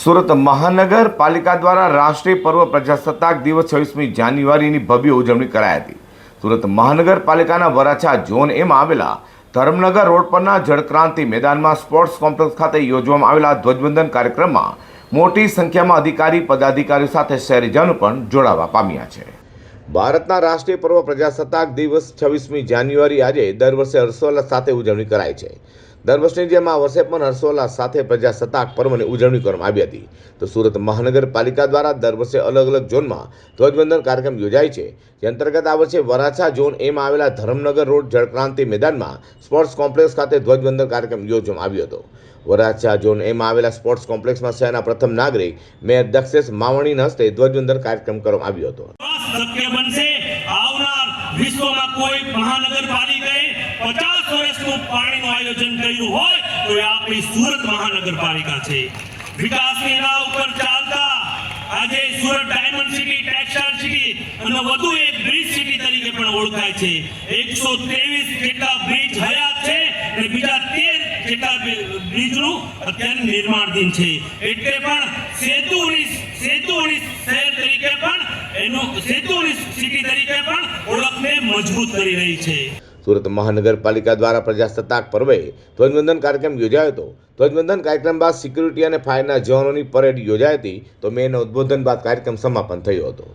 સુરત મહાનગરપાલિકા દ્વારા રાષ્ટ્રીય પર્વ પ્રજાસત્તાક દિવસ 26મી જાન્યુઆરીની ભવ્ય ઉજવણી કરાઈ હતી. સુરત મહાનગરપાલિકાના વરાછા ઝોન એમાં આવેલા ધર્મનગર રોડ પરના જળક્રાંતિ મેદાનમાં સ્પોર્ટ્સ કોમ્પ્લેક્સ ખાતે યોજવામાં આવેલા ધ્વજવંદન કાર્યક્રમમાં મોટી સંખ્યામાં અધિકારી પદાધિકારીઓ સાથે શહેરીજનો પણ જોડાવા પામ્યા છે. ભારતના રાષ્ટ્રીય પર્વ પ્રજાસત્તાક દિવસ 26મી જાન્યુઆરી આજે દર વર્ષે હર્ષોલ્લાસ સાથે ઉજવણી કરાય છે. દર વર્ષની જેમ આ વર્ષે પણ હર્ષોલ્લાસ સાથે પ્રજાસત્તાક પર્વની ઉજવણી કરવામાં આવી હતી. તો સુરત મહાનગરપાલિકા દ્વારા દર વર્ષે અલગ અલગ ઝોનમાં ધ્વજવંદન કાર્યક્રમ યોજાય છે. જે અંતર્ગત આ વર્ષે વરાછા ઝોન એમાં આવેલા ધર્મનગર રોડ જળક્રાંતિ મેદાનમાં સ્પોર્ટ્સ કોમ્પ્લેક્સ ખાતે ધ્વજવંદન કાર્યક્રમ યોજવામાં આવ્યો હતો. વરાછા ઝોન એમાં આવેલા સ્પોર્ટ્સ કોમ્પ્લેક્સમાં શહેરના પ્રથમ નાગરિક મેયર દક્ષેશ માવણીના હસ્તે ધ્વજવંદન કાર્યક્રમ કરવામાં આવ્યો હતો. શક્ય બનશે. આવનાર વિશ્વમાં કોઈ મહાનગરપાલિકાએ 50 વર્ષનું પાણીનું આયોજન કર્યું હોય તો એ આપણી સુરત મહાનગરપાલિકા છે. વિકાસની રાહ ઉપર ચાલતા આજે Surat diamond city, textile city અને વધુ એક બ્રિજ સિટી તરીકે પણ ઓળખાય છે. 123 જેટલા બ્રિજ હયાત છે અને બીજા 13 જેટલા બ્રિજનું અત્યારે નિર્માણાધીન છે. એટલે પણ સેતુની શહેર તરીકે પણ એનું સેતુની સિટી તરીકે પણ ઓળખને મજબૂત કરી રહી છે. સુરત મહાનગરપાલિકા દ્વારા પ્રજાસત્તાક પર્વે ધ્વજવંદન કાર્યક્રમ યોજાયો હતો. ધ્વજવંદન કાર્યક્રમ બાદ સિક્યુરિટી અને ફાયરના જવાનોની પરેડ યોજાઈ હતી. તો મેયરના ઉદ્બોધન બાદ કાર્યક્રમ સમાપન થયો હતો.